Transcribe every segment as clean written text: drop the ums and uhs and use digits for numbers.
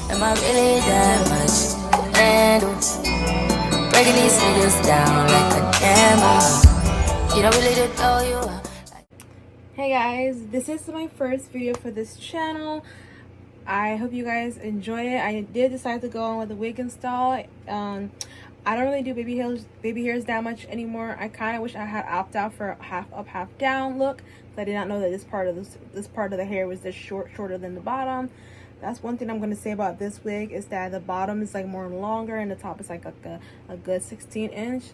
Am I really that much? And breaking these niggas down like a camel. You don't really know you are. Hey guys, this is my first video for this channel. I hope you guys enjoy it. I did decide to go on with the wig install. I don't really do baby hairs that much anymore. I kind of wish I had opted out for a half up, half down look. I did not know that this part of the hair was just shorter than the bottom. That's one thing I'm going to say about this wig, is that the bottom is like more longer and the top is like a good 16-inch.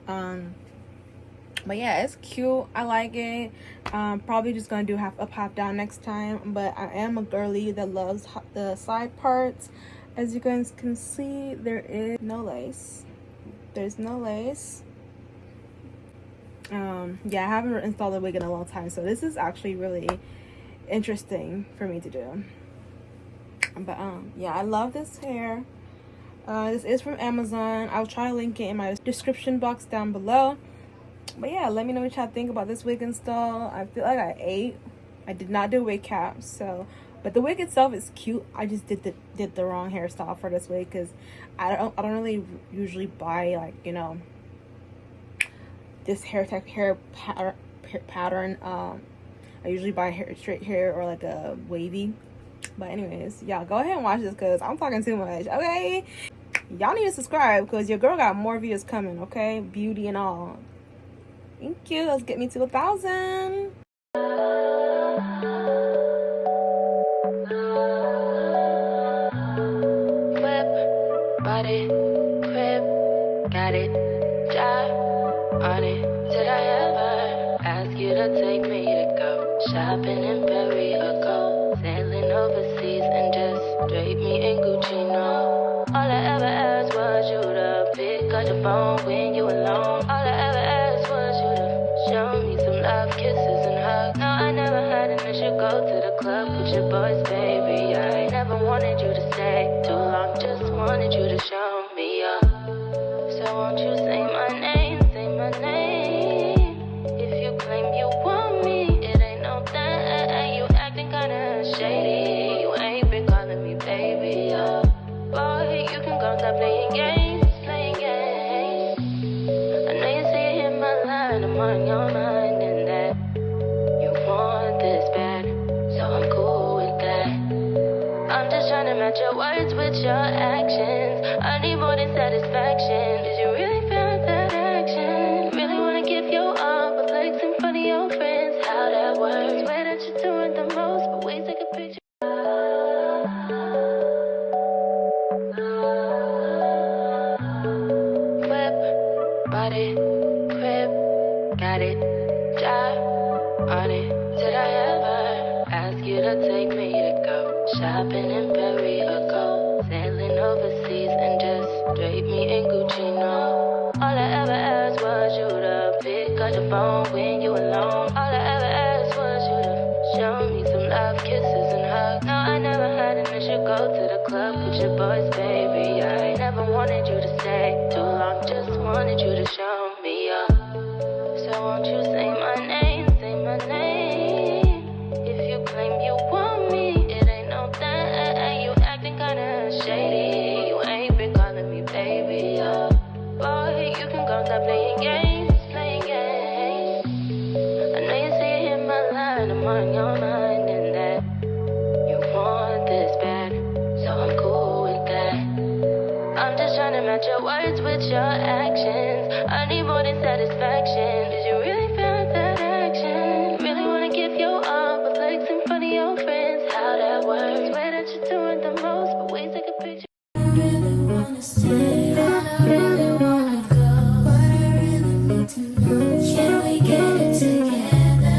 But yeah, it's cute. I like it. Probably just gonna do half up, half down next time. But I am a girly that loves the side parts. As you guys can see, there is no lace. There's no lace. Yeah, I haven't installed a wig in a long time, so this is actually really interesting for me to do. But yeah, I love this hair. This is from Amazon. I'll try to link it in my description box down below. But yeah, let me know what y'all think about this wig install. I feel like I ate. I did not do wig caps, so, but the wig itself is cute. I just did the wrong hairstyle for this wig, because I don't really usually buy, like, you know, this hair pattern. I usually buy straight hair or like a wavy. But anyways, y'all go ahead and watch this, because I'm talking too much. Okay, y'all need to subscribe, because your girl got more videos coming. Okay, beauty and all. Thank you. Let's get me to 1,000. Whip, body, crib, got it, job on it. Did I ever ask you to take me to go shopping in Paris or go sailing overseas and just drape me in Gucci? No, all I ever asked was you to pick up the phone when you alone. All I ever asked was you to show me some love, kisses and hugs. No, I never had an issue. Go to the club with your boys, baby. I never wanted you to stay too long, just wanted you to show me up. So won't you say my name, say my name? If you claim you want me, it ain't no thing. You acting kinda shady. You ain't been calling me baby, boy, you can go stop playing games, playing games. I know you see it in my line, I'm on your mind, and that you want this bad, so I'm cool with that. I'm just trying to match your words with your actions. I need more than satisfaction. Did you really feel that action? Really wanna give you all, but flex in front of your friends. How that works? Swear that you're doing the most, but we take a picture. Whip, body, crib, got it, job on it. Did I ever ask you to take me to go shopping in Paris or go sailing overseas and just drape me in Gucci? No, all I ever asked was you to pick up the phone when you alone. All I ever asked was you to show me some love, kisses and hugs. No, I never had an issue. Go to the club with your boys, baby. I never wanted you to stay too long, just wanted you to show me up. So won't you say my name, say my name? If you claim you want me, it ain't no thing. You acting kinda shady. You ain't been calling me baby, boy, you can go stop playing games, playing games. I know you see it in my line, I'm on your mind, and that you want this bad, so I'm cool with that. I'm just trying to match your words with your actions. I need more than satisfaction. Did you really feel that action? Really wanna give you all, but flex in front of your friends. How that works? Swear that you're doing the most, but we take a picture. I really wanna stay, but I really wanna go. But I really need to know. Can we get it together?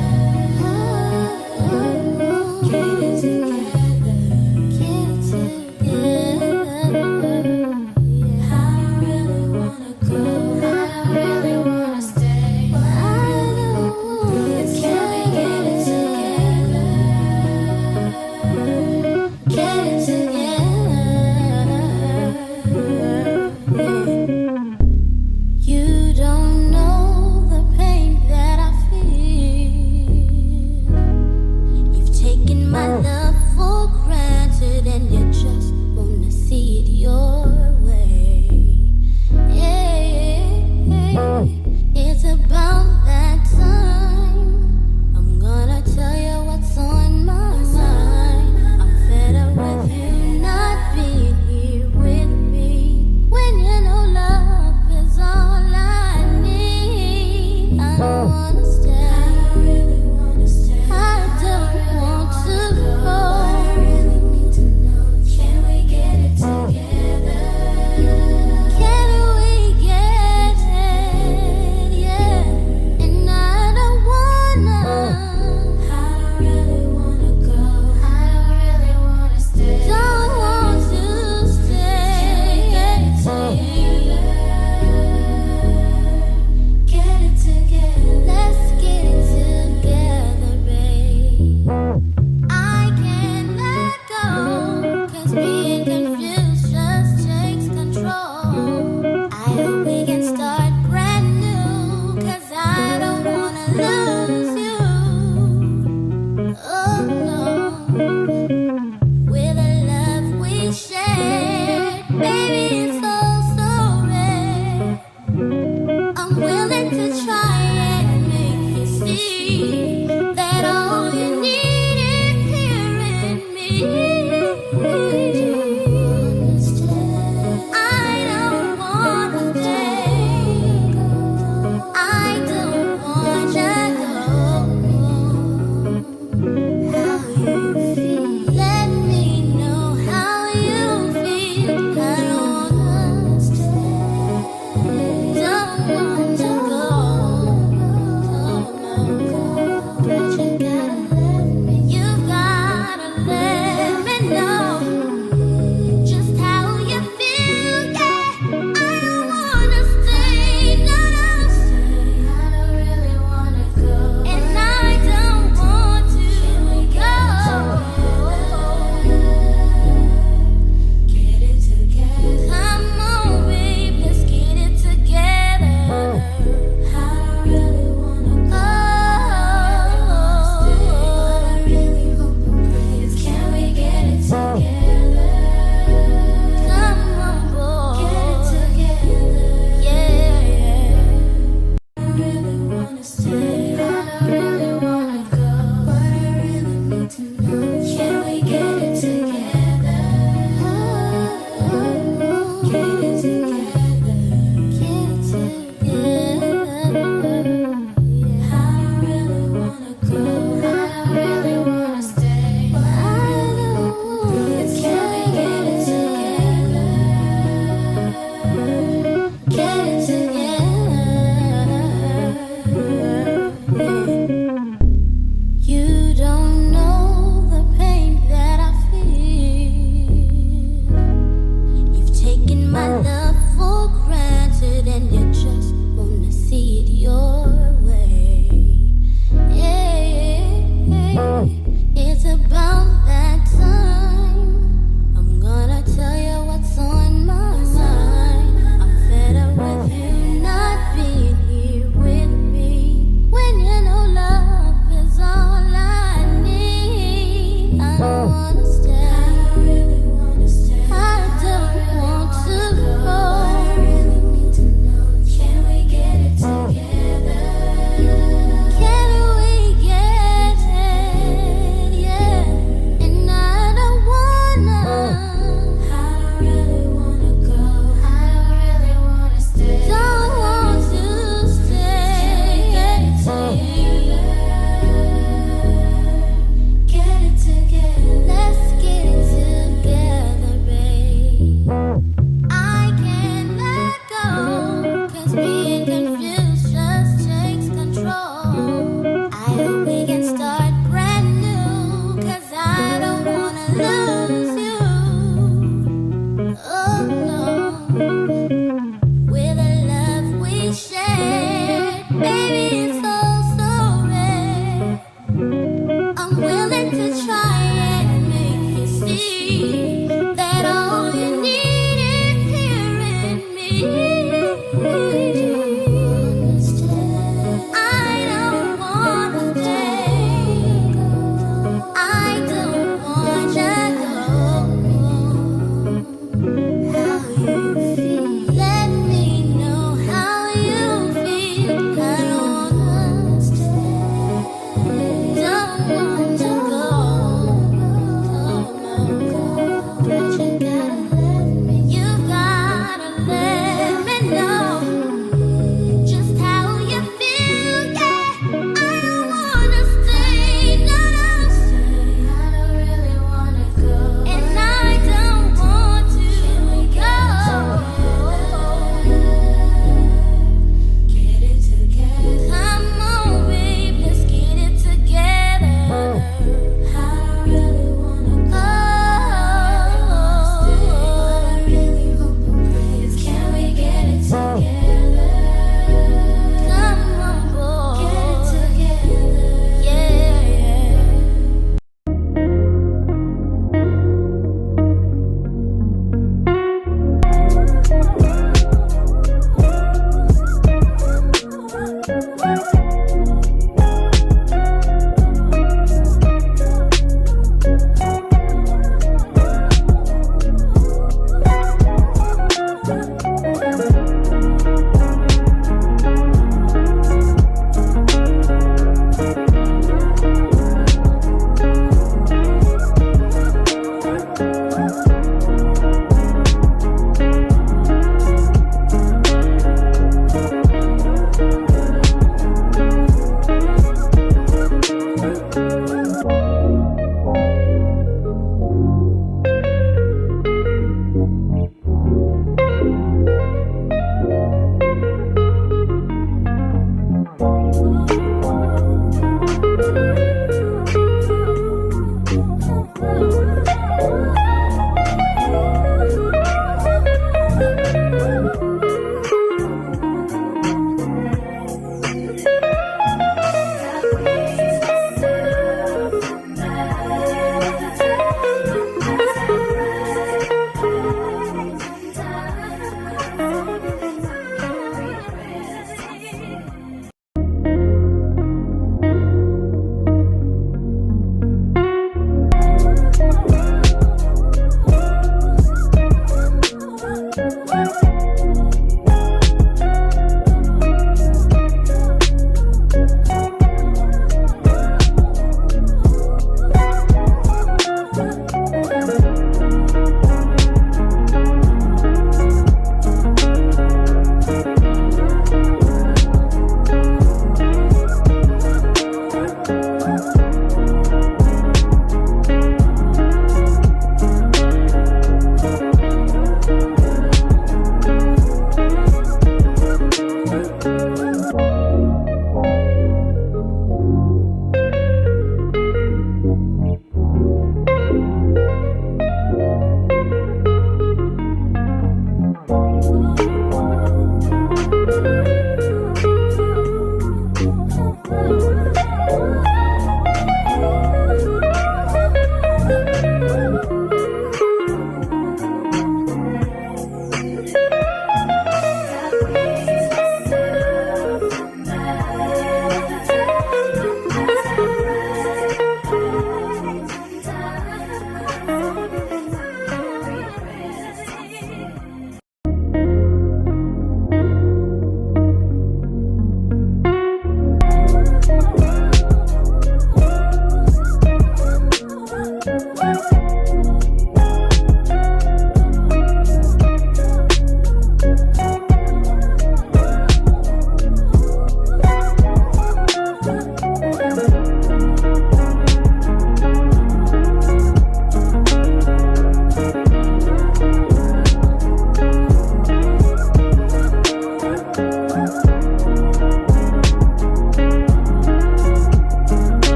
Get it together. Get it together. I really wanna go. I really wanna stay.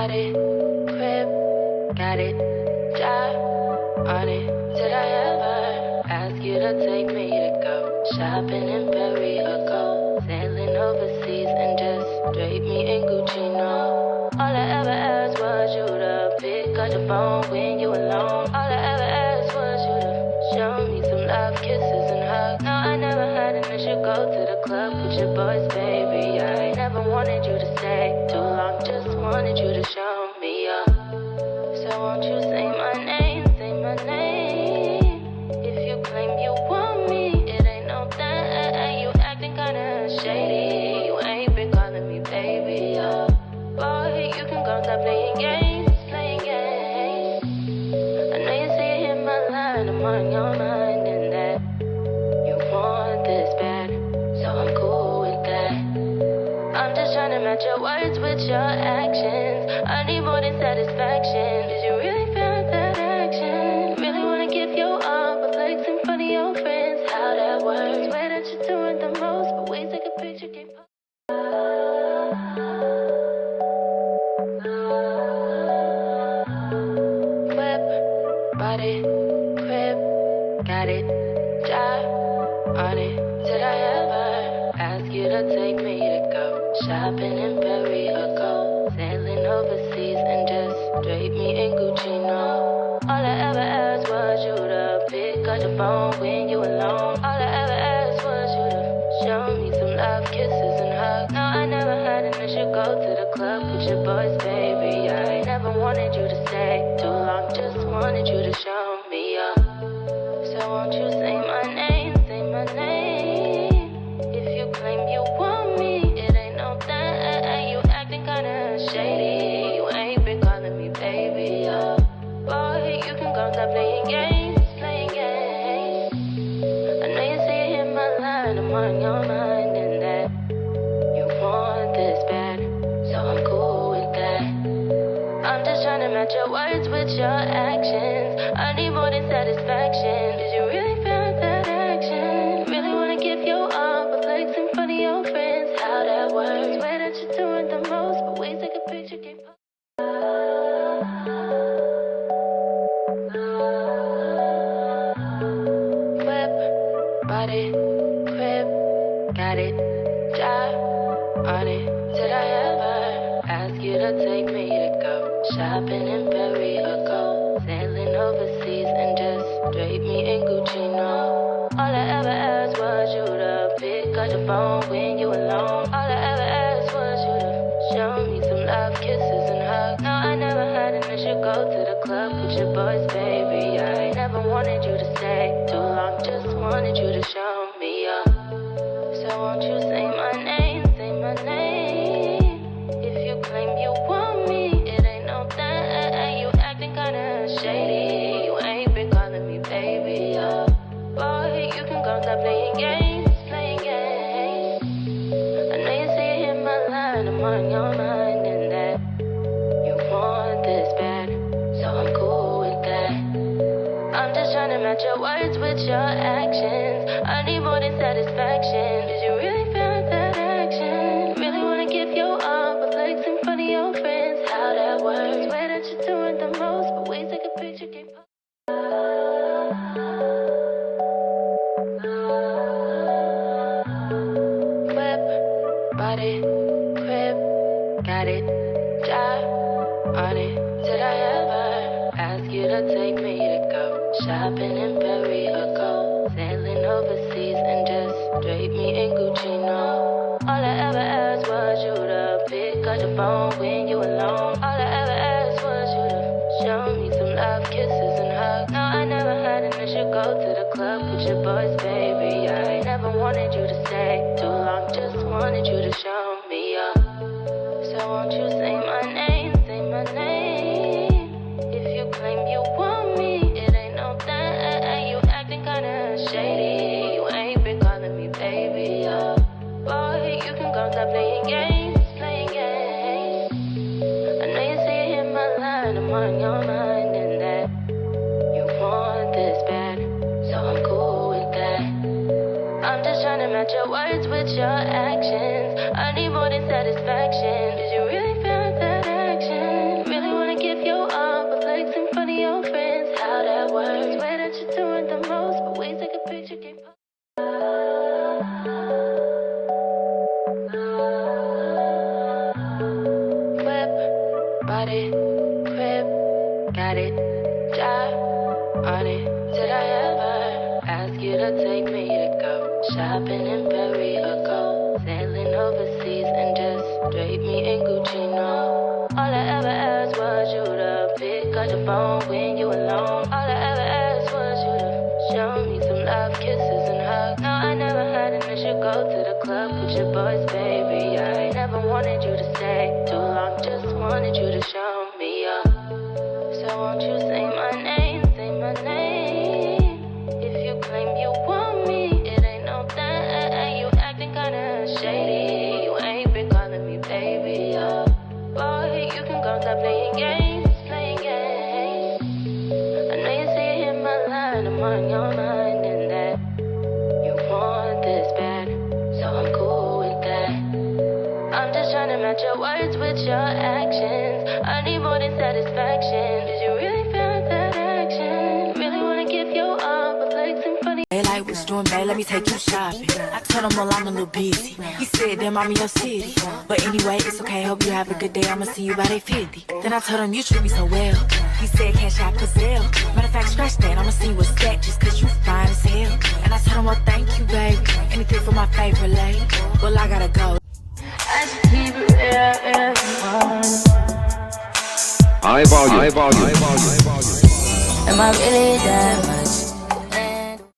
body, crib, got it, job on it. Did I ever ask you to take me to go shopping in Paris or go sailing overseas and just drape me in Gucci? No, all I ever asked was you to pick up the phone when you alone. All I ever asked was you to show me some love, kisses and hugs. No, I never had an issue. Go to the club with your boys, baby. I never wanted you to stay too long, just wanted you to show me up. So won't you say my name, say my name? If you claim you want me, it ain't no thing. You acting kinda shady. You ain't been calling me baby. Boy, you can go stop playing games, playing games. I know you see it in my line, I'm on your mind, and that you want this bad, so I'm cool with that. I'm just trying to match your words with your actions. I need more than satisfaction. Did you really feel that action? Really wanna give you all, but flex in front of your friends. How that works? Swear that you're doing the most, but we take a picture, can't post. Whip, body, crib, got it, job on it. Did I ever ask you to take me to go shopping in Paris or go sailing overseas and just drape me in Gucci? No, all I ever asked was you to pick up the phone when you alone. All I ever asked was you to show me some love, kisses and hugs. No, I never had an issue. Go to the club with your boys, baby. I never wanted you to stay too long, just wanted you to show me up. So won't you say my name, say my name? If you claim you want me, it ain't no thing. You acting kinda shady. You ain't been calling me baby. Boy, you can go stop playing games, playing games. I know you see it in my line, I'm on your mind, and that you want this bad, so I'm cool with that. I'm just trying to match your words with your actions. I need more than satisfaction. Did you really feel that action? Really wanna give you all, but flex in front of your friends. How that works? Swear that you're doing the most, but we take a picture, can't post. Whip, body, crib, got it, job on it. Did I ever ask you to take me to go shopping in Paris or go sailing overseas and just drape me in Gucci? No, all I ever asked was you to pick up the phone when you alone. All I ever asked was you to show me some love, kisses and hugs. No, I never had an issue. Go to the club with your boys, baby. I never wanted you to stay too long, just wanted you to show me up. So won't you say my name, say my name? If you claim you want me, it ain't no thing. You acting kinda shady. You ain't been calling me baby. Boy, you can go stop playing games, playing games. I know you see it in my line, I'm on your mind, and that you want this bad, so I'm cool with that. I'm just trying to match your words with your actions. I need more than satisfaction. Did you really feel that action? Really wanna give you all, but flex in front of your friends. How that works? Swear that you're doing the most, but we take a picture, can't post. Whip, body, crib, got it, job on it. Did I ever ask you to take me to go shopping in Paris or go sailing overseas and just drape me in Gucci? No, all I ever asked was you to pick up the phone when you alone. All I ever asked was you to show me some love, kisses and hugs. No, I never had an issue. Go to the club with your boys, baby. I never wanted you to stay too long, just wanted you to show me up. So won't you say my name, say my name? If you claim you want me, it ain't no thing. You acting kinda shady. You ain't been calling me baby. Boy, you can go stop playing games, playing games. I know you see it in my line, I'm on your mind, and that you want this bad, so I'm cool with that. I'm just trying to match your words with your actions. I need more than satisfaction. Did you really feel that action? Bought it, crib, got it, job on it. Did I ever ask you to take me to go shopping in Paris or go sailing overseas and just drape me in Gucci? No, all I ever asked was you to pick up the phone when you alone. All I ever asked was you to show me some love, kisses and hugs. No, I never had an issue. Go to the club with your boys, baby. I never wanted you to stay too long, just wanted you to show me up. So won't you say my name, say my name? If you claim you want me, it ain't no thing. You acting kinda shady. You ain't been calling me baby. Boy, you can go stop playing games, playing games. I know you see it in my line, I'm on your mind, and that you want this bad, so I'm cool with that. I'm just trying to match your words with your actions. I need more than satisfaction. Did you really feel that action? Really wanna give you all, but like some funny. They like, what you doing, babe? Let me take you shopping. I told him, well, I'm a little busy. He said, damn, I'm in your city. But anyway, it's okay, hope you have a good day. I'ma see you by day 50. Then I told him, you treat me so well. He said, cash out Brazil. Matter of fact, scratch that, I'ma see you what's that, just cause you fine as hell. And I told him, well, thank you, baby. Anything for my favorite lady. Well, I gotta go. I just keep it real, everyone. High volume. Am I really that much